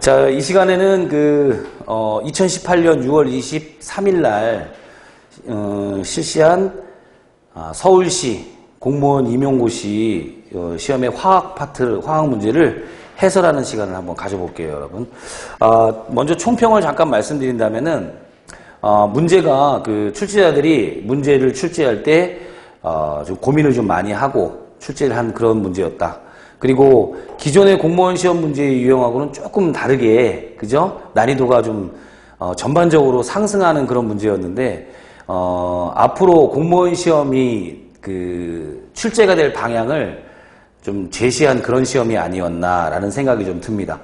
자, 이 시간에는 2018년 6월 23일 날 실시한 서울시 공무원 임용고시 시험의 화학 문제를 해설하는 시간을 한번 가져볼게요, 여러분. 먼저 총평을 잠깐 말씀드린다면은 문제가 출제자들이 문제를 출제할 때 좀 고민을 좀 많이 하고 출제를 한 그런 문제였다. 그리고 기존의 공무원 시험 문제 유형하고는 조금 다르게, 그죠? 난이도가 좀 전반적으로 상승하는 그런 문제였는데 앞으로 공무원 시험이 출제가 될 방향을 좀 제시한 그런 시험이 아니었나라는 생각이 좀 듭니다.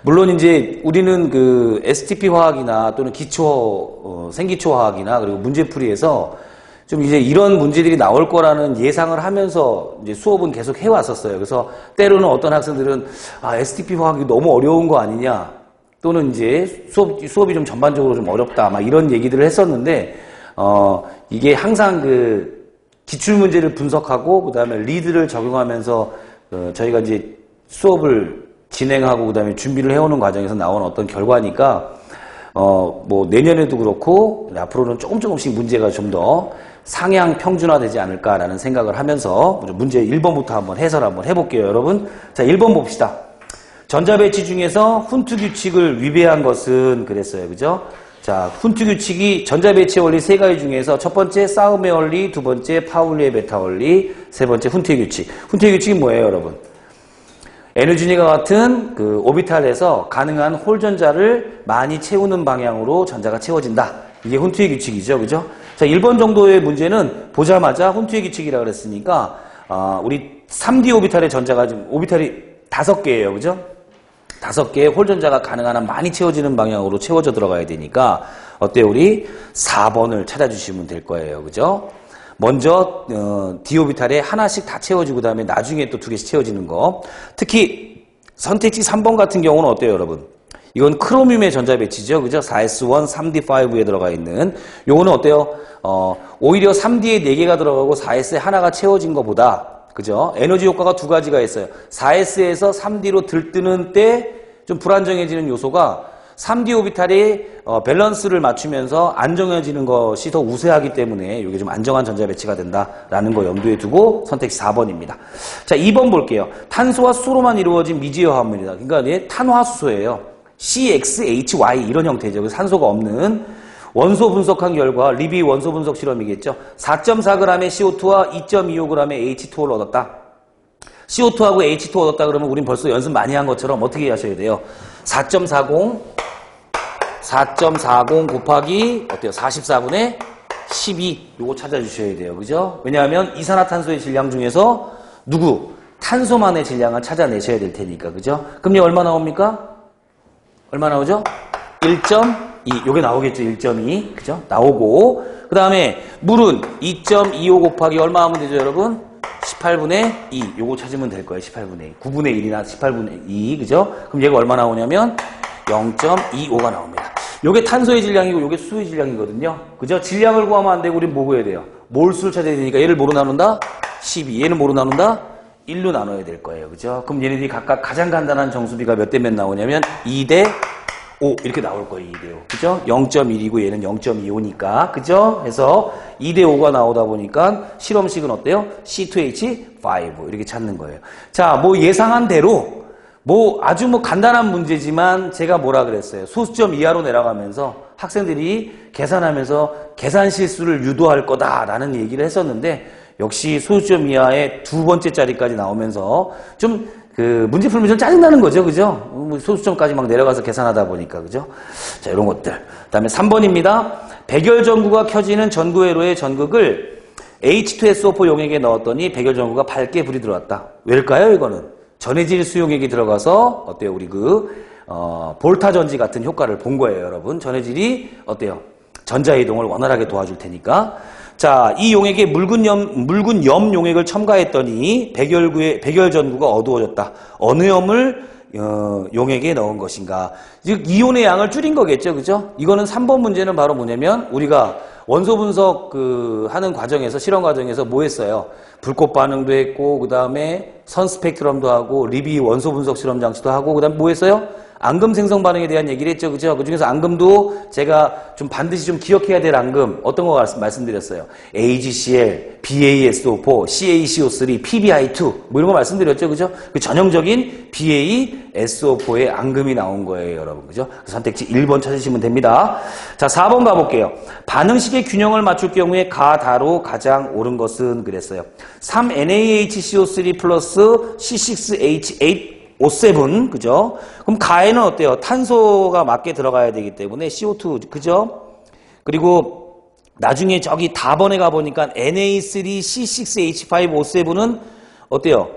물론 이제 우리는 STP 화학이나 또는 생기초 화학이나 그리고 문제풀이에서 좀 이제 이런 문제들이 나올 거라는 예상을 하면서 이제 수업은 계속 해왔었어요. 그래서 때로는 어떤 학생들은 STP 화학이 너무 어려운 거 아니냐, 또는 이제 수업이 좀 전반적으로 좀 어렵다, 막 이런 얘기들을 했었는데 이게 항상 기출 문제를 분석하고 그다음에 리드를 적용하면서 저희가 이제 수업을 진행하고 그다음에 준비를 해오는 과정에서 나온 어떤 결과니까 뭐 내년에도 그렇고 앞으로는 조금씩 문제가 좀 더 상향 평준화되지 않을까라는 생각을 하면서 문제 1번부터 한번 해설 한번 해볼게요, 여러분. 자, 1번 봅시다. 전자배치 중에서 훈트 규칙을 위배한 것은 그랬어요, 그죠? 자, 훈트 규칙이 전자배치 원리 세 가지 중에서 첫 번째 싸움의 원리, 두 번째 파울리의 베타 원리, 세 번째 훈트의 규칙. 훈트의 규칙이 뭐예요, 여러분? 에너지니가 같은 오비탈에서 가능한 홀 전자를 많이 채우는 방향으로 전자가 채워진다. 이게 훈트의 규칙이죠, 그죠? 자, 1번 정도의 문제는 보자마자 훈트의 규칙이라고 그랬으니까 우리 3D 오비탈의 전자가 지금 오비탈이 5개예요, 그죠? 5개의 홀 전자가 가능한 한 많이 채워지는 방향으로 채워져 들어가야 되니까 어때요? 우리 4번을 찾아주시면 될 거예요, 그죠? 먼저 D 오비탈에 하나씩 다 채워지고 그다음에 나중에 또 2개씩 채워지는 거. 특히 선택지 3번 같은 경우는 어때요, 여러분? 이건 크로뮴의 전자 배치죠, 그죠? 4s1, 3d5에 들어가 있는 요거는 어때요? 오히려 3d에 4개가 들어가고 4s에 하나가 채워진 것보다, 그죠? 에너지 효과가 2가지가 있어요. 4s에서 3d로 들뜨는 때 좀 불안정해지는 요소가 3D 오비탈이 밸런스를 맞추면서 안정해지는 것이 더 우세하기 때문에 이게 좀 안정한 전자 배치가 된다라는 거 염두에 두고 선택지 4번입니다. 자, 2번 볼게요. 탄소와 수소로만 이루어진 미지의 화합물이다. 그러니까 탄화수소예요. CXHY 이런 형태죠. 그래서 산소가 없는 원소 분석한 결과 리비 원소 분석 실험이겠죠. 4.4g의 CO2와 2.25g의 H2O를 얻었다. CO2하고 H2O 얻었다 그러면 우린 벌써 연습 많이 한 것처럼 어떻게 하셔야 돼요? 4.40 곱하기 어때요? 44분의 12 요거 찾아주셔야 돼요. 그죠? 왜냐하면 이산화탄소의 질량 중에서 탄소만의 질량을 찾아내셔야 될 테니까. 그죠? 그럼 얘 얼마 나옵니까? 얼마 나오죠? 1.2 요게 나오겠죠. 1.2 그죠? 나오고 그 다음에 물은 2.25 곱하기 얼마 하면 되죠, 여러분? 18분의 2 요거 찾으면 될 거예요. 18분의 2 9분의 1이나 18분의 2 그죠? 그럼 얘가 얼마 나오냐면 0.25가 나옵니다. 요게 탄소의 질량이고 요게 수소의 질량이거든요. 그죠? 질량을 구하면 안 되고 우린 뭐 구해야 돼요? 몰수를 찾아야 되니까 얘를 뭐로 나눈다? 12. 얘는 뭐로 나눈다? 1로 나눠야 될 거예요. 그죠? 그럼 얘네들이 각각 가장 간단한 정수비가 몇 대 몇 나오냐면 2대 5 이렇게 나올 거예요. 2대 5. 그죠? 0.1이고 얘는 0.25니까. 그죠? 해서 2대 5가 나오다 보니까 실험식은 어때요? C2H5 이렇게 찾는 거예요. 자, 뭐 예상한 대로 아주 간단한 문제지만 제가 뭐라 그랬어요? 소수점 이하로 내려가면서 학생들이 계산하면서 계산 실수를 유도할 거다라는 얘기를 했었는데 역시 소수점 이하의 2번째 자리까지 나오면서 좀 문제 풀면 좀 짜증나는 거죠, 그죠? 소수점까지 막 내려가서 계산하다 보니까, 그죠? 자, 이런 것들. 그 다음에 3번입니다. 백열 전구가 켜지는 전구 회로의 전극을 H2SO4 용액에 넣었더니 백열 전구가 밝게 불이 들어왔다. 왜일까요, 이거는? 전해질 수용액이 들어가서, 어때요, 우리 볼타 전지 같은 효과를 본 거예요, 여러분. 전해질이, 어때요? 전자이동을 원활하게 도와줄 테니까. 자, 이 용액에 묽은 염 용액을 첨가했더니 백열 전구가 어두워졌다. 어느 염을 용액에 넣은 것인가? 즉 이온의 양을 줄인 거겠죠, 그죠? 이거는 3번 문제는 바로 뭐냐면 우리가 원소 분석 하는 과정에서 실험 과정에서 뭐 했어요? 불꽃 반응도 했고 그 다음에 선 스펙트럼도 하고 리비 원소 분석 실험 장치도 하고 그 다음에 뭐 했어요? 앙금 생성 반응에 대한 얘기를 했죠. 그죠? 그 중에서 앙금도 제가 좀 반드시 좀 기억해야 될 앙금 어떤 거 말씀드렸어요. AgCl, BaSO4, CaCO3, PbI2 뭐 이런 거 말씀드렸죠. 그죠? 그 전형적인 BaSO4의 앙금이 나온 거예요, 여러분. 그죠? 선택지 1번 찾으시면 됩니다. 자, 4번 가볼게요. 반응식의 균형을 맞출 경우에 가다로 가장 옳은 것은 그랬어요. 3NaHCO3 플러스 C6H8 O7, 그죠? 그럼 가에는 어때요? 탄소가 맞게 들어가야 되기 때문에 CO2, 그죠? 그리고 나중에 저기 다번에 가보니까 Na3C6H5O7은 어때요?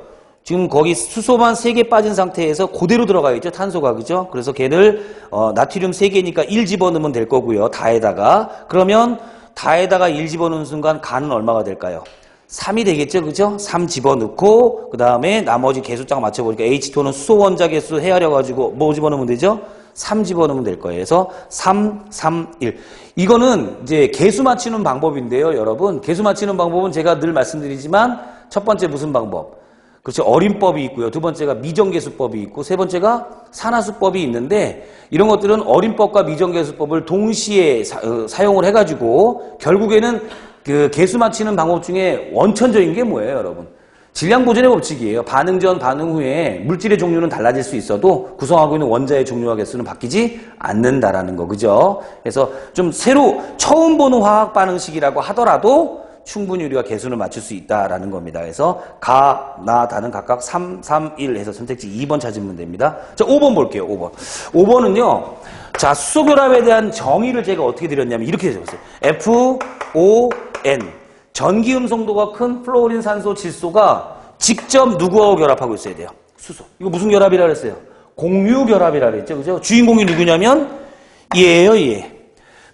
지금 거기 수소만 3개 빠진 상태에서 그대로 들어가 있죠, 탄소가, 그죠? 그래서 걔를 나트륨 3개니까 1 집어넣으면 될 거고요, 다에다가. 그러면 다에다가 1 집어넣는 순간 가는 얼마가 될까요? 3이 되겠죠, 그죠? 3 집어넣고 그 다음에 나머지 개수짝 맞춰보니까 H2는 수소 원자 개수 헤아려가지고 뭐 집어넣으면 되죠? 3 집어넣으면 될 거예요. 그래서 3, 3, 1. 이거는 이제 개수 맞추는 방법인데요, 여러분. 개수 맞추는 방법은 제가 늘 말씀드리지만 첫 번째 무슨 방법? 그렇죠. 어림법이 있고요. 두 번째가 미정계수법이 있고 세 번째가 산화수법이 있는데 이런 것들은 어림법과 미정계수법을 동시에 사용을 해가지고 결국에는 그 개수 맞히는 방법 중에 원천적인 게 뭐예요, 여러분? 질량 보존의 법칙이에요. 반응 전, 반응 후에 물질의 종류는 달라질 수 있어도 구성하고 있는 원자의 종류와 개수는 바뀌지 않는다라는 거, 그죠? 그래서 좀 새로 처음 보는 화학 반응식이라고 하더라도 충분히 우리가 개수를 맞출 수 있다라는 겁니다. 그래서 가, 나, 다는 각각 3, 3, 1 해서 선택지 2번 찾으면 됩니다. 자, 5번 볼게요, 5번. 5번은요, 자, 수소결합에 대한 정의를 제가 어떻게 드렸냐면 이렇게 적었어요. FON. 전기 음성도가 큰 플로린 산소 질소가 직접 누구하고 결합하고 있어야 돼요? 수소. 이거 무슨 결합이라 그랬어요? 공유결합이라 그랬죠, 그죠? 주인공이 누구냐면 얘예요, 얘.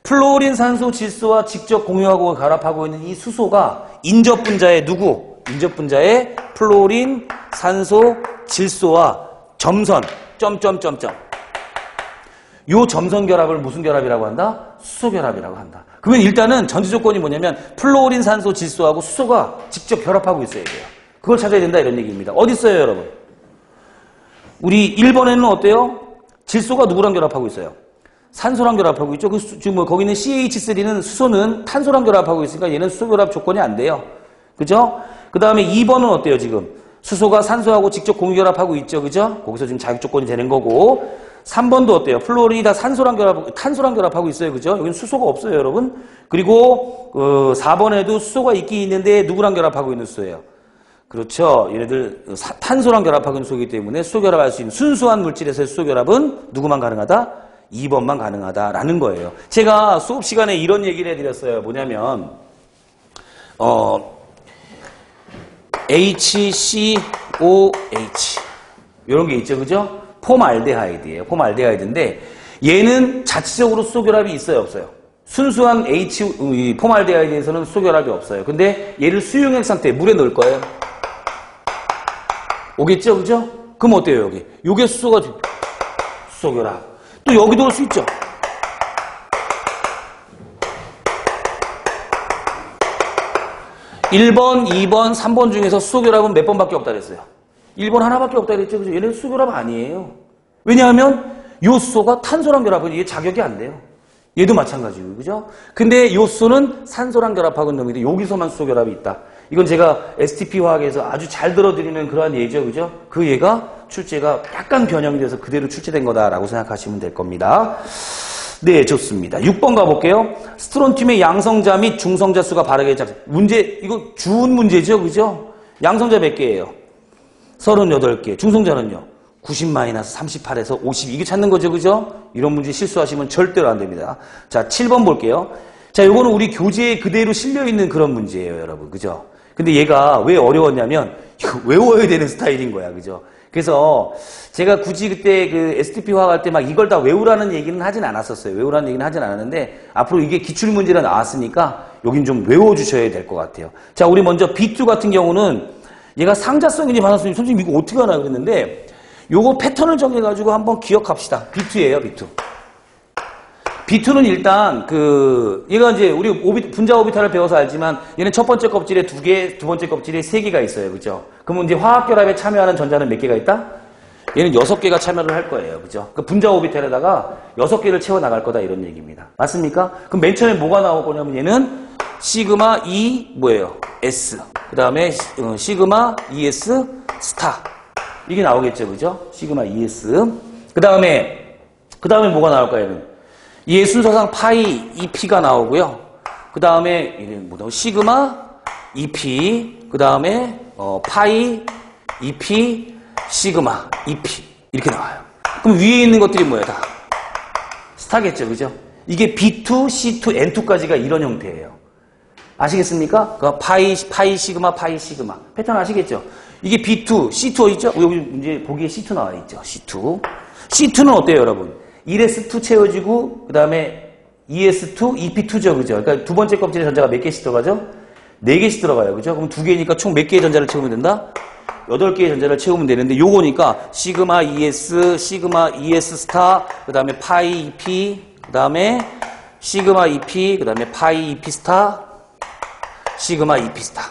플로린 산소 질소와 직접 공유하고 결합하고 있는 이 수소가 인접분자의 누구? 인접분자의 플로린 산소 질소와 점선 점점점점. 요 점선 결합을 무슨 결합이라고 한다? 수소 결합이라고 한다. 그러면 일단은 전제 조건이 뭐냐면 플로린 산소 질소하고 수소가 직접 결합하고 있어야 돼요. 그걸 찾아야 된다 이런 얘기입니다. 어디 있어요, 여러분? 우리 1번에는 어때요? 질소가 누구랑 결합하고 있어요? 산소랑 결합하고 있죠. 지금 뭐 거기 있는 CH3는 수소는 탄소랑 결합하고 있으니까 얘는 수소 결합 조건이 안 돼요. 그죠? 그 다음에 2번은 어때요, 지금? 수소가 산소하고 직접 공유 결합하고 있죠. 그죠? 거기서 지금 자격 조건이 되는 거고. 3번도 어때요? 플로린이 다 탄소랑 결합하고 있어요. 그죠? 여기는 수소가 없어요, 여러분. 그리고 4번에도 수소가 있긴 있는데 누구랑 결합하고 있는 수소예요? 그렇죠. 얘네들 탄소랑 결합하고 있는 수소이기 때문에 수소 결합할 수 있는 순수한 물질에서의 수소 결합은 누구만 가능하다? 2번만 가능하다라는 거예요. 제가 수업 시간에 이런 얘기를 해드렸어요. 뭐냐면 HCOH 이런 게 있죠, 그죠? 폼알데하이드예요. 폼알데하이드인데 얘는 자체적으로 수소 결합이 있어요, 없어요? 순수한 폼알데하이드에서는 수소 결합이 없어요. 근데 얘를 수용액 상태 물에 넣을 거예요. 오겠죠, 그죠? 그럼 어때요, 여기? 요게 수소 결합. 또 여기도 올 수 있죠. (1번) (2번) (3번) 중에서 수소 결합은 몇 번밖에 없다 그랬어요? 1번 하나밖에 없다 그랬죠. 그죠? 얘는 수소 결합 아니에요. 왜냐하면 요 수소가 탄소랑 결합하고 이게 자격이 안 돼요. 얘도 마찬가지고, 그죠? 근데 요 수소는 산소랑 결합하고 있는 놈인데 여기서만 수소 결합이 있다. 이건 제가 STP 화학에서 아주 잘 들어드리는 그러한 예죠, 그죠? 그 예가 출제가 약간 변형이 돼서 그대로 출제된 거다라고 생각하시면 될 겁니다. 네, 좋습니다. 6번 가볼게요. 스트론튬의 양성자 및 중성자 수가 바르게 문제, 이거 주운 문제죠, 그죠? 양성자 몇 개예요? 38개. 중성자는요? 90-38에서 50. 이게 찾는 거죠, 그죠? 이런 문제 실수하시면 절대로 안 됩니다. 자, 7번 볼게요. 자, 요거는 우리 교재에 그대로 실려있는 그런 문제예요, 여러분. 그죠? 근데 얘가 왜 어려웠냐면, 이거 외워야 되는 스타일인 거야, 그죠? 그래서 제가 굳이 그때 그 STP 화학 할 때 막 이걸 다 외우라는 얘기는 하진 않았었어요. 외우라는 얘기는 하진 않았는데, 앞으로 이게 기출문제로 나왔으니까, 여긴 좀 외워주셔야 될 것 같아요. 자, 우리 먼저 B2 같은 경우는, 얘가 상자성인지 반응성인지 솔직히 이거 어떻게 하나 그랬는데, 요거 패턴을 정해가지고 한번 기억합시다. B2예요, B2. B2는 일단 얘가 이제 우리 분자 오비탈을 배워서 알지만 얘는 첫 번째 껍질에 2개, 두 번째 껍질에 3개가 있어요. 그죠? 그러면 이제 화학 결합에 참여하는 전자는 몇 개가 있다? 얘는 6개가 참여를 할 거예요. 그죠? 그 분자 오비탈에다가 6개를 채워 나갈 거다 이런 얘기입니다. 맞습니까? 그럼 맨 처음에 뭐가 나올 거냐면 얘는 시그마 E 뭐예요? S. 그 다음에 시그마 ES 스타. 이게 나오겠죠. 그죠? 시그마 ES. 그 다음에 뭐가 나올까요? 얘는? 얘 순서상 파이 EP가 나오고요. 그 다음에 얘는 뭐다? 시그마 EP. 그 다음에 파이 EP 시그마 EP 이렇게 나와요. 그럼 위에 있는 것들이 뭐예요? 다 스타겠죠. 그죠? 이게 B2, C2, N2까지가 이런 형태예요. 아시겠습니까? 그 파이 시그마 파이 시그마 패턴 아시겠죠? 이게 B2, C2 어디 있죠? 여기 이제 보기에 C2 나와 있죠. C2. C2는 어때요, 여러분? 1S2 채워지고 그다음에 ES2, EP2죠. 그죠? 그러니까 두 번째 껍질에 전자가 몇 개씩 들어가죠? 4개씩 들어가요. 그죠? 그럼 2개니까 총 몇 개의 전자를 채우면 된다? 8개의 전자를 채우면 되는데 요거니까 시그마 ES, 시그마 ES 스타, 그 다음에 파이 EP, 그 다음에 시그마 EP, 그 다음에 파이 EP 스타, 시그마 EP 스타.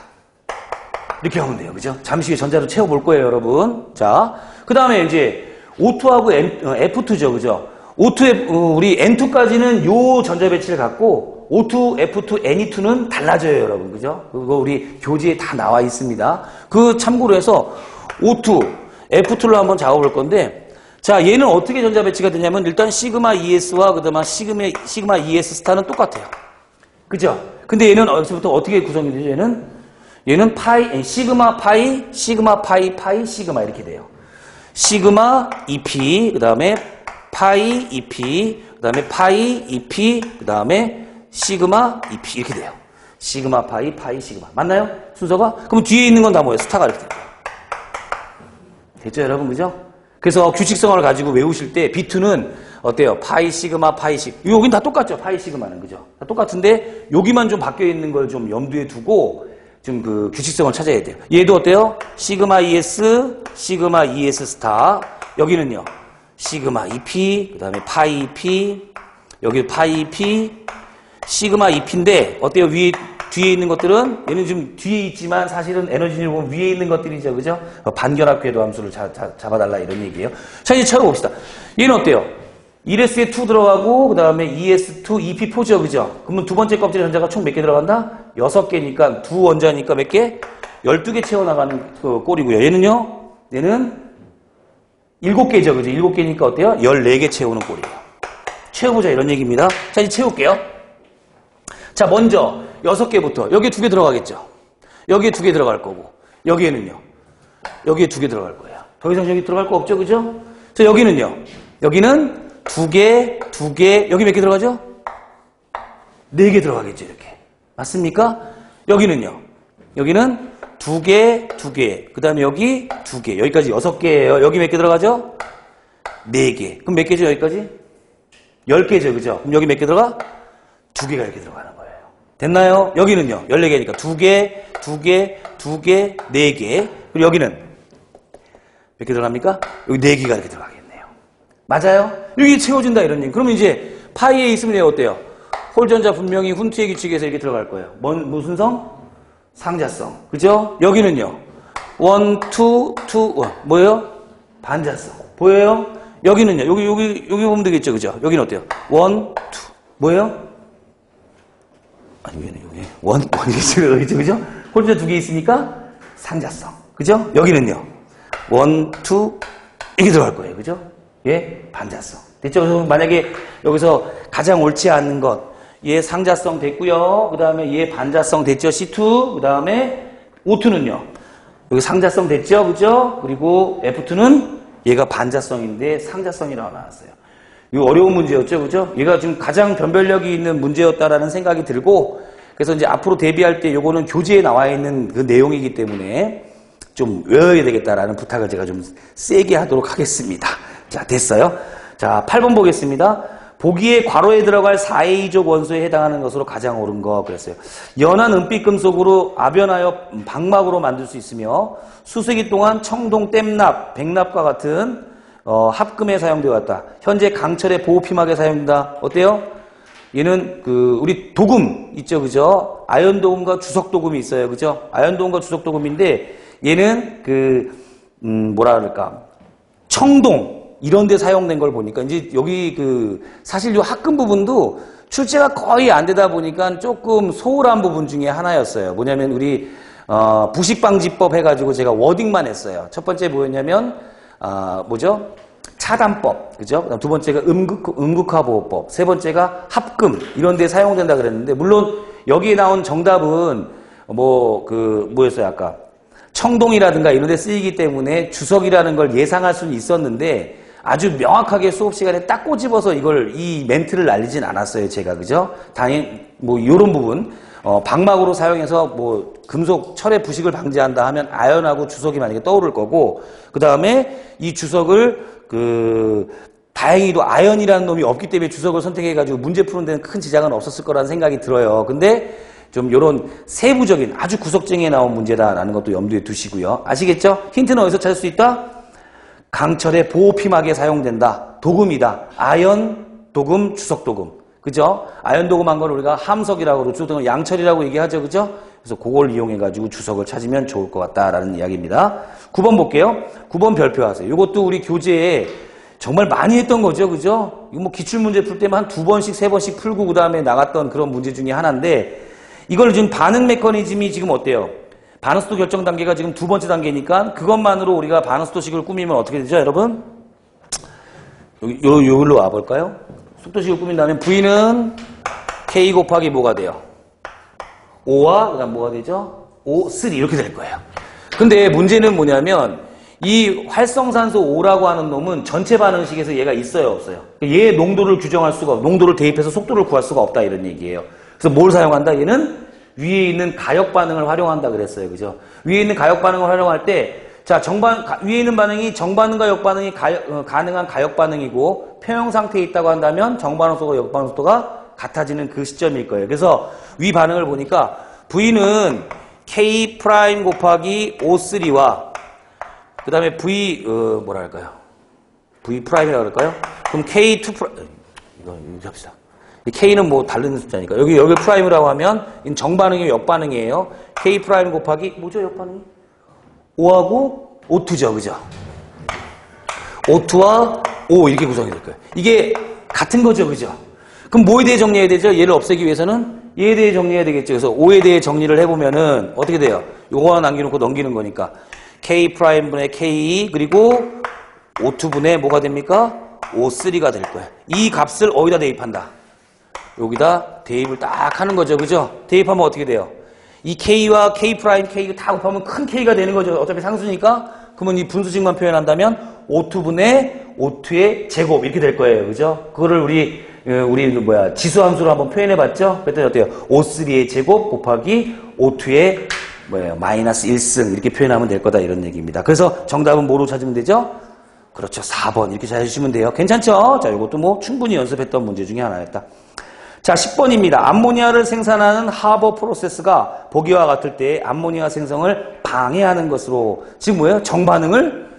이렇게 하면 돼요. 그죠? 잠시 후에 전자를 채워볼 거예요, 여러분. 자, 그 다음에 이제 O2하고 F2죠. 그죠? O2, 우리 N2까지는 요 전자 배치를 갖고 O2, F2, Ne2는 달라져요, 여러분. 그죠? 그거 우리 교재에 다 나와 있습니다. 그 참고로 해서 O2, F2를 한번 잡아볼 건데, 자, 얘는 어떻게 전자 배치가 되냐면 일단 시그마 ES와 그다음에 시그마 ES 스타는 똑같아요. 그죠? 근데 얘는 어디서부터 어떻게 구성이 되죠? 얘는 파이, 시그마 파이, 시그마 파이, 파이, 시그마 이렇게 돼요. 시그마 EP, 그 다음에 파이 EP, 그 다음에 파이 EP, 그 다음에 시그마 EP 이렇게 돼요. 시그마 파이, 파이, 시그마. 맞나요? 순서가? 그럼 뒤에 있는 건 다 뭐예요? 스타가 이렇게 돼요. 됐죠, 여러분? 그죠? 그래서 규칙성을 가지고 외우실 때 B2는 어때요? 파이, 시그마, 파이, 시그마. 여긴 다 똑같죠? 파이, 시그마는. 그죠? 다 똑같은데 여기만 좀 바뀌어 있는 걸 좀 염두에 두고 좀 그 규칙성을 찾아야 돼요. 얘도 어때요? 시그마 ES, 시그마 ES 스타. 여기는요. 시그마 EP, 그 다음에 파이 EP, 여기 파이 EP, 시그마 EP인데 어때요? 뒤에 있는 것들은 얘는 좀 뒤에 있지만 사실은 에너지를 보면 위에 있는 것들이죠. 그죠? 반결합 궤도 함수를 잡아달라 이런 얘기예요. 자, 이제 채워봅시다. 얘는 어때요? 1S에 2 들어가고 그 다음에 ES2, EP4죠. 그죠? 그러면 두 번째 껍질에 전자가 총 몇 개 들어간다? 6개니까 두 원자니까 몇 개? 12개 채워나가는 그 꼴이고요. 얘는요? 얘는 7개죠. 그죠? 7개니까 어때요? 14개 채우는 꼴이에요. 채워보자 이런 얘기입니다. 자, 이제 채울게요. 자, 먼저 6개부터 여기에 2개 들어가겠죠. 여기에 2개 들어갈 거고 여기에는요. 여기에 2개 들어갈 거예요. 더 이상 여기 들어갈 거 없죠. 그죠? 자, 여기는요. 여기는 2개, 2개, 여기 몇 개 들어가죠? 4개 들어가겠죠. 이렇게. 맞습니까? 여기는요. 여기는 2개, 2개. 그 다음에 여기 2개. 여기까지 6개예요. 여기 몇 개 들어가죠? 4개. 그럼 몇 개죠? 여기까지? 10개죠. 그죠? 그럼 여기 몇 개 들어가? 2개가 이렇게 들어가는 거예요. 됐나요? 여기는요. 14개니까 2개, 2개, 2개, 4개. 그리고 여기는 몇 개 들어갑니까? 여기 4개가 이렇게 들어가겠네요. 맞아요? 여기 채워준다 이런 얘기. 그러면 이제 파이에 있으면 어때요? 홀전자 분명히 훈트의 규칙에서 이렇게 들어갈 거예요. 무슨 성? 상자성. 그죠? 여기는요. 1, 2, 1. 뭐예요? 반자성. 보여요? 여기는요. 여기 보면 되겠죠. 그죠? 여기는 어때요? 1, 2. 뭐예요? 아니, 여기. 1이겠죠. 그죠? 홀전자 2개 있으니까 상자성. 그죠? 여기는요. 1, 2. 이렇게 들어갈 거예요. 그죠? 예? 반자성. 됐죠? 그래서 만약에 여기서 가장 옳지 않는 것. 얘 상자성 됐고요. 그 다음에 얘 반자성 됐죠. C2. 그 다음에 O2는요. 여기 상자성 됐죠. 그죠? 그리고 F2는 얘가 반자성인데 상자성이라고 나왔어요. 이거 어려운 문제였죠. 그죠? 얘가 지금 가장 변별력이 있는 문제였다라는 생각이 들고 그래서 이제 앞으로 대비할 때 요거는 교재에 나와 있는 그 내용이기 때문에 좀 외워야 되겠다라는 부탁을 제가 좀 세게 하도록 하겠습니다. 자, 됐어요. 자, 8번 보겠습니다. 보기에 괄호에 들어갈 4A 족 원소에 해당하는 것으로 가장 옳은 거 그랬어요. 연한 은빛 금속으로 아변하여 방막으로 만들 수 있으며 수세기 동안 청동, 땜납, 백납과 같은 합금에 사용되어 왔다. 현재 강철의 보호피막에 사용된다. 어때요? 얘는 우리 도금 있죠, 그죠? 아연 도금과 주석 도금이 있어요, 그죠? 아연 도금과 주석 도금인데 얘는 뭐라 그럴까? 청동 이런 데 사용된 걸 보니까 이제 여기 사실 요 합금 부분도 출제가 거의 안 되다 보니까 조금 소홀한 부분 중에 하나였어요. 뭐냐면 우리 부식방지법 해가지고 제가 워딩만 했어요. 첫 번째 뭐였냐면 뭐죠? 차단법, 그죠? 그다음 두 번째가 음극화보호법, 세 번째가 합금 이런 데 사용된다 그랬는데 물론 여기에 나온 정답은 뭐였어요 아까? 청동이라든가 이런 데 쓰이기 때문에 주석이라는 걸 예상할 수는 있었는데 아주 명확하게 수업 시간에 딱 꼬집어서 이 멘트를 날리진 않았어요, 제가. 그죠? 요런 부분. 방막으로 사용해서 금속, 철의 부식을 방지한다 하면 아연하고 주석이 만약에 떠오를 거고, 그 다음에 이 주석을 다행히도 아연이라는 놈이 없기 때문에 주석을 선택해가지고 문제 푸는 데는 큰 지장은 없었을 거라는 생각이 들어요. 근데 좀 요런 세부적인 아주 구석쟁이에 나온 문제다라는 것도 염두에 두시고요. 아시겠죠? 힌트는 어디서 찾을 수 있다? 강철의 보호피막에 사용된다. 도금이다. 아연, 도금, 주석 도금. 그죠? 아연 도금한 걸 우리가 함석이라고 그러고 주석 도금은 양철이라고 얘기하죠. 그죠? 그래서 그걸 이용해가지고 주석을 찾으면 좋을 것 같다라는 이야기입니다. 9번 볼게요. 9번 별표하세요. 이것도 우리 교재에 정말 많이 했던 거죠. 그죠? 이거 기출문제 풀 때만 한 2번씩, 3번씩 풀고 그 다음에 나갔던 그런 문제 중에 하나인데 이걸 지금 반응 메커니즘이 지금 어때요? 반응속도 결정 단계가 지금 두 번째 단계니까 그것만으로 우리가 반응속도식을 꾸미면 어떻게 되죠, 여러분? 여기로 와볼까요? 속도식을 꾸민다면 V는 K 곱하기 뭐가 돼요? 5와 그 다음 뭐가 되죠? 5, 3 이렇게 될 거예요. 근데 문제는 뭐냐면 이 활성산소 5라고 하는 놈은 전체 반응식에서 얘가 있어요, 없어요? 얘의 농도를 규정할 수가 없고 농도를 대입해서 속도를 구할 수가 없다 이런 얘기예요. 그래서 뭘 사용한다? 얘는 위에 있는 가역 반응을 활용한다 그랬어요. 그죠? 위에 있는 가역 반응을 활용할 때, 자, 위에 있는 반응이 정반응과 역반응이 가능한 가역 반응이고, 평형 상태에 있다고 한다면 정반응 속도와 역반응 속도가 같아지는 그 시점일 거예요. 그래서 위 반응을 보니까 V는 K 프라임 곱하기 O3와, 그 다음에 V, V 프라임이라고 그럴까요? 그럼 K2 프라임, 이거 합시다. K는 다른 숫자니까. 여기 프라임이라고 하면, 이건 정반응이에요, 역반응이에요. K 프라임 곱하기, 뭐죠, 역반응이? 5하고 O2죠, 그죠? O2와 O 이렇게 구성이 될 거예요. 이게 같은 거죠, 그죠? 그럼 뭐에 대해 정리해야 되죠? 얘를 없애기 위해서는 얘에 대해 정리해야 되겠죠. 그래서 O에 대해 정리를 해보면은 어떻게 돼요? 요거 하나 남겨놓고 넘기는 거니까. K 프라임분의 K 그리고 O2분의 뭐가 됩니까? O3가 될 거예요. 이 값을 어디다 대입한다? 여기다 대입을 딱 하는 거죠. 그죠? 대입하면 어떻게 돼요? 이 K와 K 프라임 K가 다 곱하면 큰 K가 되는 거죠. 어차피 상수니까. 그러면 이 분수식만 표현한다면 O2분의 O2의 제곱 이렇게 될 거예요. 그죠? 그거를 우리 지수함수로 한번 표현해 봤죠? 그랬더니 어때요? O3의 제곱 곱하기 O2의 마이너스 1승 이렇게 표현하면 될 거다 이런 얘기입니다. 그래서 정답은 뭐로 찾으면 되죠? 그렇죠. 4번 이렇게 찾으시면 돼요. 괜찮죠? 자, 이것도 충분히 연습했던 문제 중에 하나였다. 자, 10번입니다. 암모니아를 생산하는 하버 프로세스가 보기와 같을 때 암모니아 생성을 방해하는 것으로 지금 뭐예요? 정반응을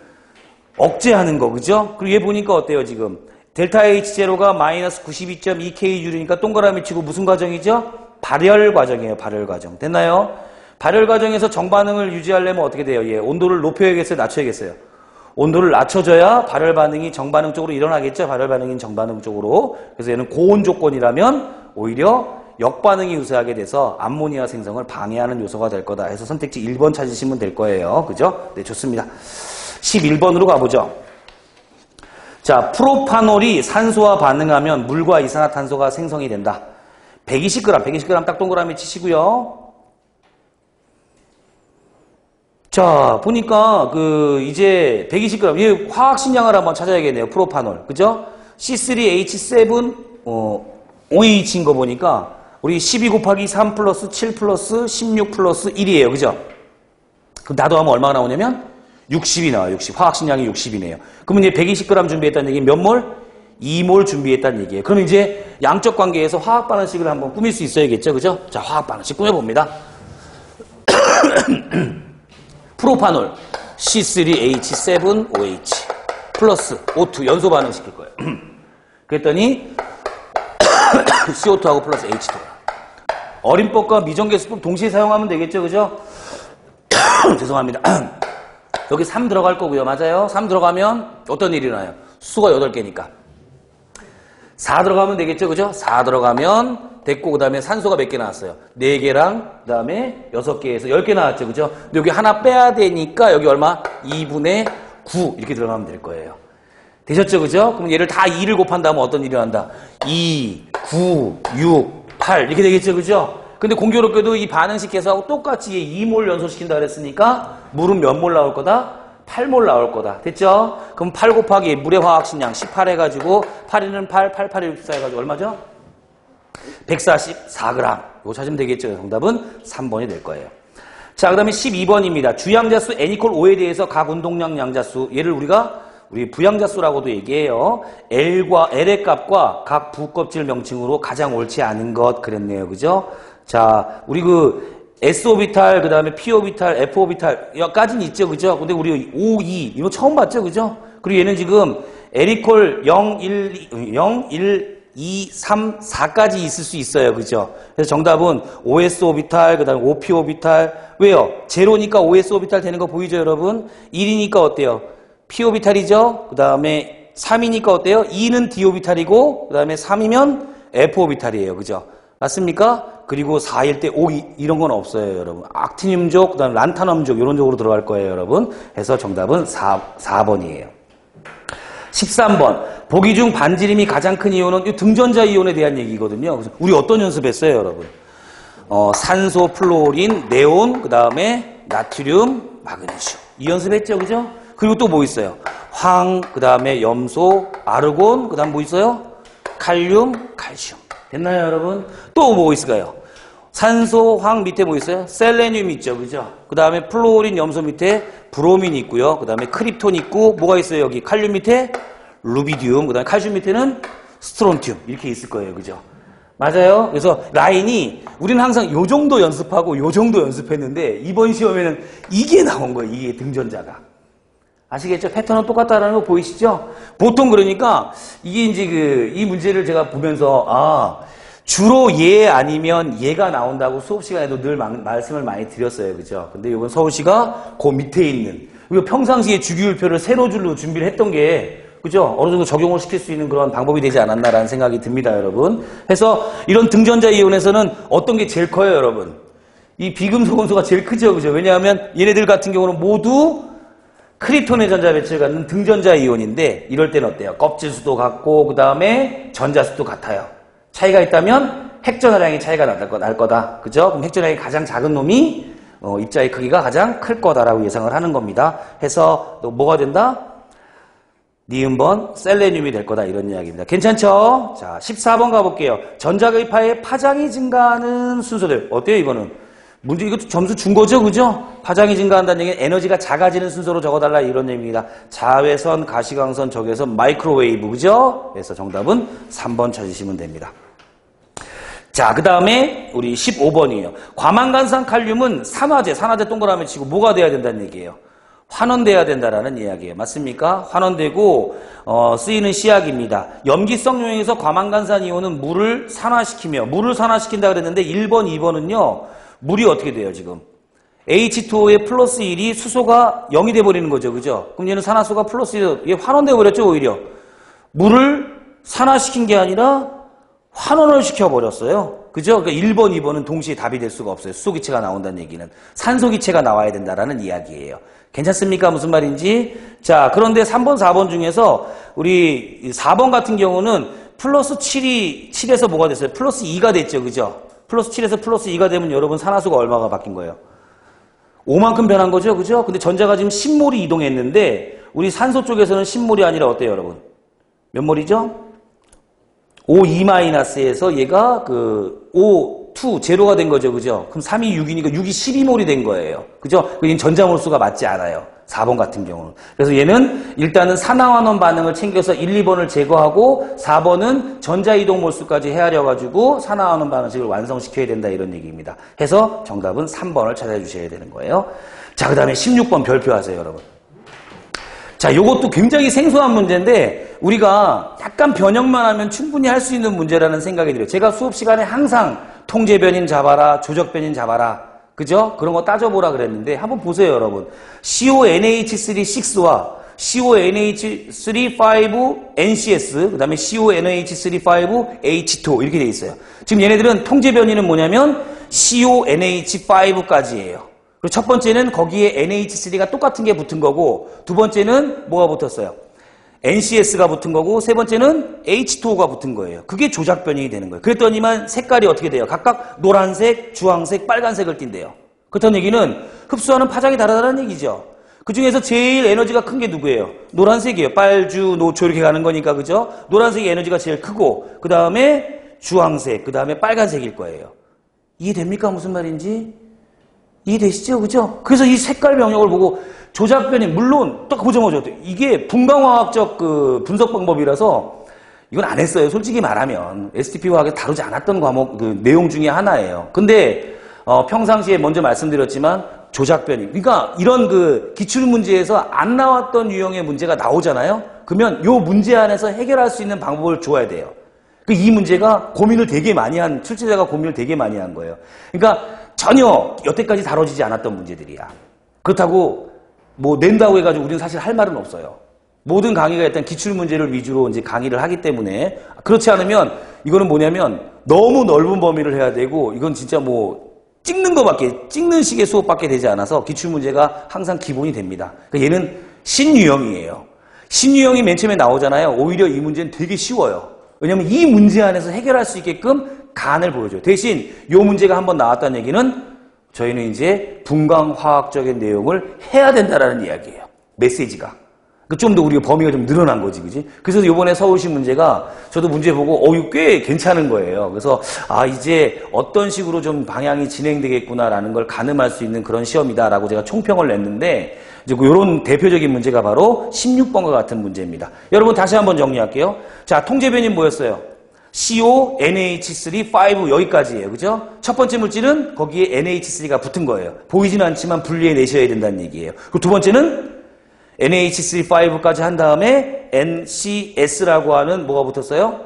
억제하는 거, 그죠? 그리고 얘 보니까 어때요, 지금? 델타 H0가 마이너스 92.2Kj니까 동그라미 치고 무슨 과정이죠? 발열 과정이에요, 발열 과정. 됐나요? 발열 과정에서 정반응을 유지하려면 어떻게 돼요? 얘 온도를 높여야겠어요, 낮춰야겠어요? 온도를 낮춰줘야 발열 반응이 정반응 쪽으로 일어나겠죠? 발열 반응인 정반응 쪽으로. 그래서 얘는 고온 조건이라면 오히려 역반응이 우세하게 돼서 암모니아 생성을 방해하는 요소가 될 거다 해서 선택지 1번 찾으시면 될 거예요. 그죠? 네, 좋습니다. 11번으로 가보죠. 자, 프로파놀이 산소와 반응하면 물과 이산화탄소가 생성이 된다. 120g 딱 동그라미 치시고요. 자, 보니까 이제 120g 이 화학 신양을 한번 찾아야겠네요. 프로파놀. 그죠? C3H7 OH인 거 보니까 우리 12 곱하기 3 플러스 7 플러스 16 플러스 1이에요. 그죠? 그럼 나도 하면 얼마가 나오냐면 60이 나와요. 60. 화학 신양이 60이네요. 그러면 이제 120g 준비했다는 얘기는 몇 몰? 2몰 준비했다는 얘기예요. 그럼 이제 양적 관계에서 화학 반응식을 한번 꾸밀 수 있어야겠죠. 그죠? 자, 화학 반응식 꾸며봅니다. 프로파놀 C3H7OH 플러스 O2 연소 반응시킬 거예요. 그랬더니 CO2하고 플러스 H2. 어림법과 미정계수법 동시에 사용하면 되겠죠. 그죠? 죄송합니다. 여기 3 들어갈 거고요. 맞아요? 3 들어가면 어떤 일이 일어나요? 수가 8개니까. 4 들어가면 되겠죠? 그죠? 4 들어가면 됐고, 그 다음에 산소가 몇 개 나왔어요? 4개랑, 그 다음에 6개에서 10개 나왔죠? 그죠? 근데 여기 하나 빼야 되니까 여기 얼마? 2분의 9 이렇게 들어가면 될 거예요. 되셨죠? 그죠? 그럼 얘를 다 2를 곱한다면 어떤 일이 난다? 2, 9, 6, 8 이렇게 되겠죠? 그죠? 근데 공교롭게도 이 반응식 계수하고 똑같이 2몰 연소시킨다 그랬으니까 물은 몇 몰 나올 거다? 8몰 나올 거다. 됐죠? 그럼 8 곱하기 물의 화학식량 18 해가지고 8에는 8, 8, 8에 64 해가지고 얼마죠? 144g. 이거 찾으면 되겠죠? 정답은 3번이 될 거예요. 자, 그 다음에 12번입니다. 주양자수 N=5에 대해서 각 운동량 양자수. 얘를 우리 부양자수라고도 얘기해요. L의 값과 각 부껍질 명칭으로 가장 옳지 않은 것 그랬네요. 그죠? 자, 우리 S오비탈, 그 다음에 P오비탈, F오비탈, 여기까지는 있죠. 그죠? 근데 우리 5, 2, 이거 처음 봤죠. 그죠? 그리고 얘는 지금 L=0, 1, 2, 3, 4까지 있을 수 있어요. 그죠? 그래서 정답은 OS오비탈, 그 다음에 OP오비탈. 왜요? 제로니까 OS오비탈 되는 거 보이죠, 여러분? 1이니까 어때요? P오비탈이죠? 그 다음에 3이니까 어때요? 2는 D오비탈이고, 그 다음에 3이면 F오비탈이에요. 그죠? 맞습니까? 그리고 4일 때 5, 이런 건 없어요, 여러분. 악티늄족, 그 다음에 란타넘족, 이런 쪽으로 들어갈 거예요, 여러분. 그래서 정답은 4번이에요. 13번. 보기 중 반지름이 가장 큰 이온은 이 등전자 이온에 대한 얘기거든요. 그래서 우리 어떤 연습했어요, 여러분? 산소, 플로린, 네온, 그 다음에 나트륨, 마그네슘. 이 연습했죠, 그죠? 그리고 또 뭐 있어요? 황, 그 다음에 염소, 아르곤, 그 다음 뭐 있어요? 칼륨, 칼슘. 됐나요, 여러분? 또 뭐 있을까요? 산소, 황 밑에 뭐 있어요? 셀레늄 있죠, 그죠? 그 다음에 플로린, 염소 밑에 브로민 있고요. 그 다음에 크립톤 있고, 뭐가 있어요, 여기? 칼륨 밑에 루비디움, 그 다음에 칼슘 밑에는 스트론튬. 이렇게 있을 거예요, 그죠? 맞아요? 그래서 라인이, 우리는 항상 요 정도 연습하고 요 정도 연습했는데, 이번 시험에는 이게 나온 거예요, 이게 등전자가. 아시겠죠? 패턴은 똑같다라는 거 보이시죠? 보통 그러니까, 이게 이제 이 문제를 제가 보면서, 주로 얘 아니면 얘가 나온다고 수업 시간에도 늘 말씀을 많이 드렸어요. 그죠? 근데 이번 서울시가 그 밑에 있는, 우리가 평상시에 주기율표를 세로 줄로 준비를 했던 게, 그죠? 어느 정도 적용을 시킬 수 있는 그런 방법이 되지 않았나라는 생각이 듭니다, 여러분. 그래서 이런 등전자 이온에서는 어떤 게 제일 커요, 여러분? 이 비금속 원소가 제일 크죠, 그죠? 왜냐하면 얘네들 같은 경우는 모두 크립톤의 전자 배치를 갖는 등전자 이온인데, 이럴 때는 어때요? 껍질 수도 같고, 그 다음에 전자 수도 같아요. 차이가 있다면 핵전화량이 차이가 날 거다. 그죠? 그럼 핵전화량이 가장 작은 놈이 입자의 크기가 가장 클 거다라고 예상을 하는 겁니다. 해서 또 뭐가 된다? 니은번 셀레늄이 될 거다, 이런 이야기입니다. 괜찮죠? 자, 14번 가볼게요. 전자극파의 파장이 증가하는 순서들. 어때요, 이거는? 문제, 이것도 점수 준 거죠, 그죠? 파장이 증가한다는 얘기는 에너지가 작아지는 순서로 적어달라, 이런 얘기입니다. 자외선, 가시광선, 적외선, 마이크로웨이브, 그죠? 그래서 정답은 3번 찾으시면 됩니다. 자, 그 다음에 우리 15번이에요. 과망간산 칼륨은 산화제 동그라미 치고 뭐가 돼야 된다는 얘기예요? 환원돼야 된다라는 이야기예요. 맞습니까? 환원되고 쓰이는 시약입니다. 염기성 요인에서 과망간산 이온은 물을 산화시킨다 그랬는데 1번, 2번은요. 물이 어떻게 돼요, 지금? H2O의 플러스 1이 수소가 0이 돼버리는 거죠, 그죠? 그럼 얘는 산화수가 플러스 1, 얘 환원돼버렸죠, 오히려. 물을 산화시킨 게 아니라 환원을 시켜버렸어요. 그죠? 그러니까 1번, 2번은 동시에 답이 될 수가 없어요. 수소기체가 나온다는 얘기는. 산소기체가 나와야 된다라는 이야기예요. 괜찮습니까? 무슨 말인지? 자, 그런데 3번, 4번 중에서 우리 4번 같은 경우는 플러스 7에서 뭐가 됐어요? 플러스 2가 됐죠, 그죠? 플러스 7에서 플러스 2가 되면 여러분 산화수가 얼마가 바뀐 거예요? 5만큼 변한 거죠, 그죠? 근데 전자가 지금 10몰이 이동했는데 우리 산소 쪽에서는 10몰이 아니라 어때요, 여러분? 몇 몰이죠? O2-에서 얘가 O2, 제로가 된 거죠, 그죠? 그럼 3이 6이니까 6이 12몰이 된 거예요. 그죠? 그건 전자몰수가 맞지 않아요. 4번 같은 경우는. 그래서 얘는 일단은 산화환원 반응을 챙겨서 1, 2번을 제거하고 4번은 전자이동 몰수까지 헤아려가지고 산화환원 반응식을 완성시켜야 된다, 이런 얘기입니다. 해서 정답은 3번을 찾아주셔야 되는 거예요. 자, 그 다음에 16번 별표하세요, 여러분. 자, 요것도 굉장히 생소한 문제인데 우리가 약간 변형만 하면 충분히 할 수 있는 문제라는 생각이 들어요. 제가 수업 시간에 항상 통제 변인 잡아라, 조적 변인 잡아라, 그죠? 그런 거 따져보라 그랬는데 한번 보세요, 여러분. CONH3,6와 CONH3,5NCS, 그 다음에 CONH3,5H2 이렇게 돼 있어요. 지금 얘네들은 통제 변이는 뭐냐면 CONH5까지예요. 그리고 첫 번째는 거기에 NH3가 똑같은 게 붙은 거고, 두 번째는 뭐가 붙었어요? NCS가 붙은 거고, 세 번째는 H2O가 붙은 거예요. 그게 조작 변이가 되는 거예요. 그랬더니만 색깔이 어떻게 돼요? 각각 노란색, 주황색, 빨간색을 띈대요. 그렇다는 얘기는 흡수하는 파장이 다르다는 얘기죠. 그 중에서 제일 에너지가 큰 게 누구예요? 노란색이에요. 빨주, 노초 이렇게 가는 거니까, 그죠? 노란색이 에너지가 제일 크고, 그 다음에 주황색, 그 다음에 빨간색일 거예요. 이해됩니까? 무슨 말인지? 이해되시죠? 그죠? 그래서 이 색깔 병력을 보고 조작 변이, 물론 딱 보자마자 이게 분광화학적 그 분석 방법이라서 이건 안 했어요. 솔직히 말하면 STP 화학에 다루지 않았던 과목 그 내용 중에 하나예요. 근데 평상시에 먼저 말씀드렸지만 조작 변이, 그러니까 이런 그 기출 문제에서 안 나왔던 유형의 문제가 나오잖아요. 그러면 요 문제 안에서 해결할 수 있는 방법을 줘야 돼요. 이 문제가 고민을 되게 많이 한, 출제자가 고민을 되게 많이 한 거예요. 그러니까 전혀 여태까지 다뤄지지 않았던 문제들이야. 그렇다고 뭐 낸다고 해가지고 우리는 사실 할 말은 없어요. 모든 강의가 일단 기출 문제를 위주로 이제 강의를 하기 때문에, 그렇지 않으면 이거는 뭐냐면 너무 넓은 범위를 해야 되고, 이건 진짜 뭐 찍는 식의 수업밖에 되지 않아서 기출 문제가 항상 기본이 됩니다. 그러니까 얘는 신유형이에요. 신유형이 맨 처음에 나오잖아요. 오히려 이 문제는 되게 쉬워요. 왜냐면 이 문제 안에서 해결할 수 있게끔 간을 보여줘요. 대신 이 문제가 한번 나왔다는 얘기는 저희는 이제 분광화학적인 내용을 해야 된다라는 이야기예요. 메시지가. 좀 더 우리가 범위가 좀 늘어난 거지, 그지? 그래서 이번에 서울시 문제가 저도 문제 보고, 이거 꽤 괜찮은 거예요. 그래서, 이제 어떤 식으로 좀 방향이 진행되겠구나라는 걸 가늠할 수 있는 그런 시험이다라고 제가 총평을 냈는데, 이제 이런 대표적인 문제가 바로 16번과 같은 문제입니다. 여러분 다시 한번 정리할게요. 자, 통제 변이 뭐였어요? CONH3, 5 여기까지예요. 그죠? 첫 번째 물질은 거기에 NH3가 붙은 거예요. 보이지는 않지만 분리해 내셔야 된다는 얘기예요. 그리고 두 번째는 NH3, 5까지 한 다음에 NCS라고 하는 뭐가 붙었어요?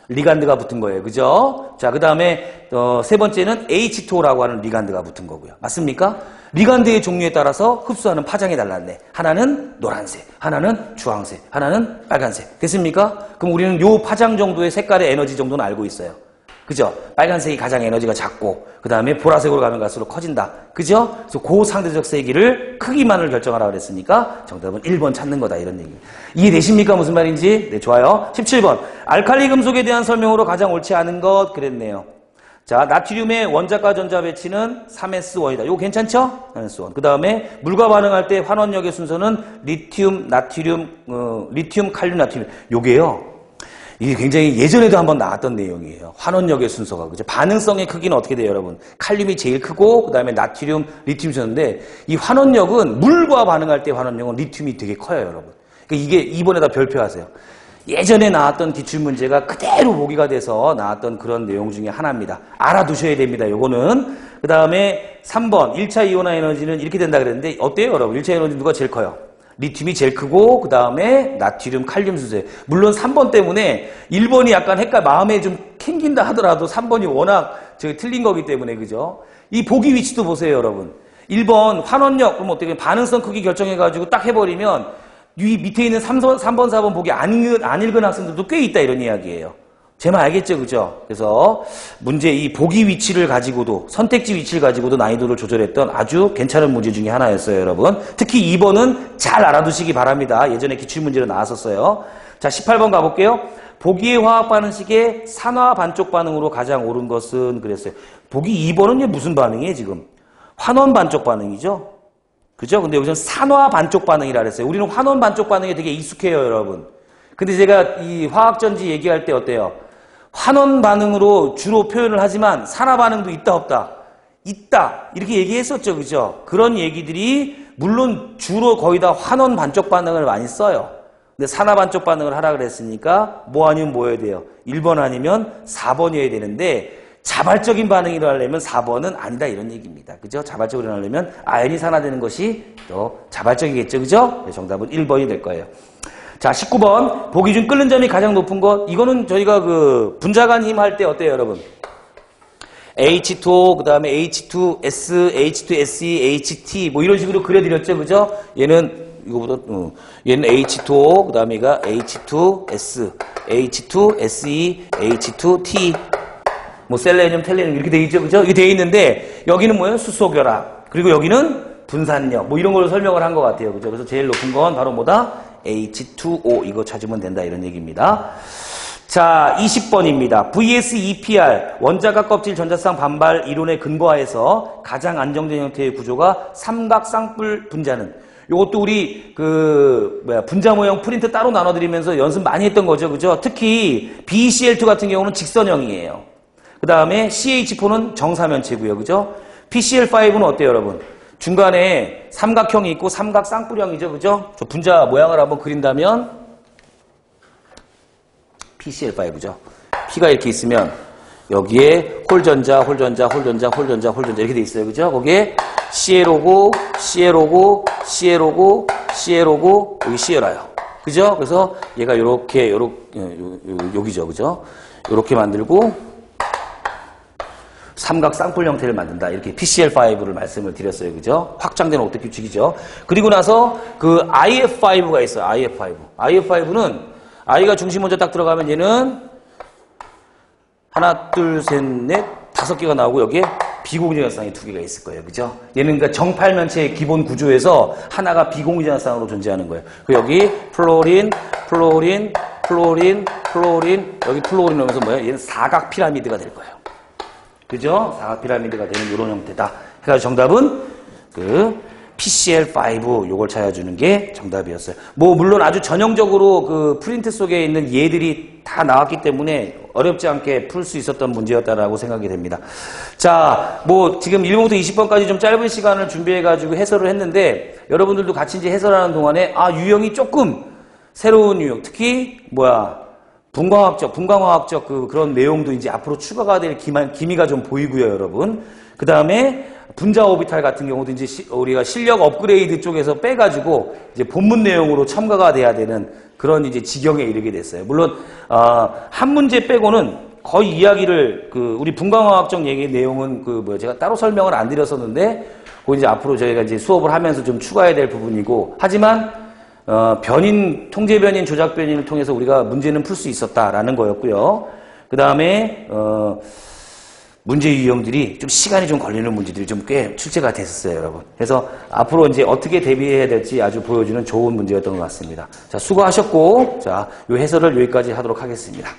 리간드가 붙은 거예요. 그죠? 자, 그 다음에 세 번째는 H2O라고 하는 리간드가 붙은 거고요. 맞습니까? 리간드의 종류에 따라서 흡수하는 파장이 달랐네. 하나는 노란색, 하나는 주황색, 하나는 빨간색. 됐습니까? 그럼 우리는 요 파장 정도의 색깔의 에너지 정도는 알고 있어요. 그죠? 빨간색이 가장 에너지가 작고, 그 다음에 보라색으로 가면 갈수록 커진다. 그죠? 그래서 그 상대적 세기를 크기만을 결정하라고 그랬으니까 정답은 1번 찾는 거다. 이런 얘기. 이해되십니까? 무슨 말인지? 네, 좋아요. 17번. 알칼리 금속에 대한 설명으로 가장 옳지 않은 것 그랬네요. 자, 나트륨의 원자과 전자 배치는 3s1이다. 이거 괜찮죠? 3s1. 그 다음에 물과 반응할 때 환원력의 순서는 리튬, 나트륨, 리튬, 칼륨, 나트륨. 요게요. 이게 굉장히 예전에도 한번 나왔던 내용이에요. 환원력의 순서가. 그죠? 반응성의 크기는 어떻게 돼요, 여러분? 칼륨이 제일 크고, 그 다음에 나트륨, 리튬이 었는데 이 환원력은 물과 반응할 때 환원력은 리튬이 되게 커요, 여러분. 그러니까 이게 이번에다 별표하세요. 예전에 나왔던 기출문제가 그대로 모기가 돼서 나왔던 그런 내용 중에 하나입니다. 알아두셔야 됩니다, 요거는. 그 다음에 3번, 1차 이온화 에너지는 이렇게 된다 그랬는데, 어때요, 여러분? 1차 에너지 누가 제일 커요? 리튬이 제일 크고, 그 다음에 나트륨, 칼륨 순서예요. 물론 3번 때문에 1번이 약간 마음에 좀 캥긴다 하더라도 3번이 워낙 틀린 거기 때문에, 그죠? 이 보기 위치도 보세요, 여러분. 1번 환원력, 그럼 어떻게 반응성 크기 결정해가지고 딱 해버리면 이 밑에 있는 3번, 4번 보기 안 읽은 학생들도 꽤 있다, 이런 이야기예요. 제 말 알겠죠, 그죠? 그래서 문제 이 보기 위치를 가지고도, 선택지 위치를 가지고도 난이도를 조절했던 아주 괜찮은 문제 중에 하나였어요, 여러분. 특히 2번은 잘 알아두시기 바랍니다. 예전에 기출문제로 나왔었어요. 자, 18번 가볼게요. 보기의 화학 반응식의 산화 반쪽 반응으로 가장 옳은 것은 그랬어요. 보기 2번은 무슨 반응이에요, 지금? 환원 반쪽 반응이죠? 그죠? 근데 여기서는 산화 반쪽 반응이라 그랬어요. 우리는 환원 반쪽 반응에 되게 익숙해요, 여러분. 근데 제가 이 화학전지 얘기할 때 어때요? 환원 반응으로 주로 표현을 하지만 산화 반응도 있다 없다? 있다. 이렇게 얘기했었죠. 그죠? 그런 얘기들이 물론 주로 거의 다 환원 반쪽 반응을 많이 써요. 근데 산화 반쪽 반응을 하라 그랬으니까 뭐 아니면 뭐 해야 돼요? 1번 아니면 4번이어야 되는데 자발적인 반응이 일어나려면 4번은 아니다 이런 얘기입니다. 그죠? 자발적으로 일어나려면 아연이 산화되는 것이 또 자발적이겠죠. 그죠? 네, 정답은 1번이 될 거예요. 자, 19번. 보기 중 끓는 점이 가장 높은 것. 이거는 저희가 그 분자간 힘 할 때 어때요, 여러분? H2O, 그 다음에 H2S, H2SE, HT, 뭐 이런 식으로 그려드렸죠. 그죠? 얘는, 이거보다, 얘는 H2O, 그 다음에 얘가 H2S, H2SE, H2T, 뭐 셀레늄, 텔레늄 이렇게 돼 있죠. 그죠? 이게 돼 있는데, 여기는 뭐예요? 수소결합. 그리고 여기는 분산력. 뭐 이런 걸 설명을 한 것 같아요. 그죠? 그래서 제일 높은 건 바로 뭐다? H2O. 이거 찾으면 된다. 이런 얘기입니다. 자, 20번입니다. VS-EPR, 원자각 껍질 전자쌍 반발 이론에 근거하여서 가장 안정된 형태의 구조가 삼각 쌍뿔 분자는, 요것도 우리 분자 모형 프린트 따로 나눠드리면서 연습 많이 했던 거죠. 그죠? 특히 BCl2 같은 경우는 직선형이에요. 그 다음에 CH4는 정사면체고요. 그죠? PCl5는 어때요, 여러분? 중간에 삼각형이 있고 삼각 쌍뿔형이죠. 그죠? 저 분자 모양을 한번 그린다면 PCl5죠. P가 이렇게 있으면 여기에 홀전자, 홀전자, 홀전자, 홀전자, 홀전자 이렇게 돼 있어요. 그죠? 거기에 CL오고, CL오고, CL오고, CL오고, 여기 CL와요. 그죠? 그래서 얘가 요렇게, 여기죠. 그죠? 요렇게 만들고 삼각 쌍뿔 형태를 만든다. 이렇게 PCl5를 말씀을 드렸어요. 그죠? 확장된 옥텟 규칙이죠. 그리고 나서 그 IF5가 있어요. IF5. IF5는 I가 중심 먼저 딱 들어가면 얘는 하나, 둘, 셋, 넷, 5개가 나오고 여기에 비공유전화쌍이 2개가 있을 거예요. 그죠? 얘는 그러니까 정팔면체의 기본 구조에서 하나가 비공유전화쌍으로 존재하는 거예요. 여기 플로린, 플로린, 플로린, 플로린, 여기 플로린 오면서 뭐예요? 얘는 사각 피라미드가 될 거예요. 그죠? 사각 피라미드가 되는 이런 형태다. 그래서 정답은 PCl5 요걸 찾아주는 게 정답이었어요. 뭐 물론 아주 전형적으로 그 프린트 속에 있는 예들이 다 나왔기 때문에 어렵지 않게 풀 수 있었던 문제였다라고 생각이 됩니다. 자, 뭐 지금 1번부터 20번까지 좀 짧은 시간을 준비해가지고 해설을 했는데 여러분들도 같이 이제 해설하는 동안에 유형이 조금 새로운 유형, 특히 분광화학적 그런 내용도 이제 앞으로 추가가 될 기미가 좀 보이고요, 여러분. 그 다음에 분자 오비탈 같은 경우도 이제 우리가 실력 업그레이드 쪽에서 빼가지고 이제 본문 내용으로 첨가가 돼야 되는 그런 이제 지경에 이르게 됐어요. 물론 한 문제 빼고는 거의 이야기를 우리 분광화학적 얘기 내용은 제가 따로 설명을 안 드렸었는데 그거 이제 앞으로 저희가 이제 수업을 하면서 좀 추가해야 될 부분이고, 하지만 변인, 통제 변인, 조작 변인을 통해서 우리가 문제는 풀 수 있었다라는 거였고요. 그 다음에 문제 유형들이 좀 시간이 좀 걸리는 문제들이 좀 꽤 출제가 됐었어요, 여러분. 그래서 앞으로 이제 어떻게 대비해야 될지 아주 보여주는 좋은 문제였던 것 같습니다. 자, 수고하셨고, 자, 요 해설을 여기까지 하도록 하겠습니다.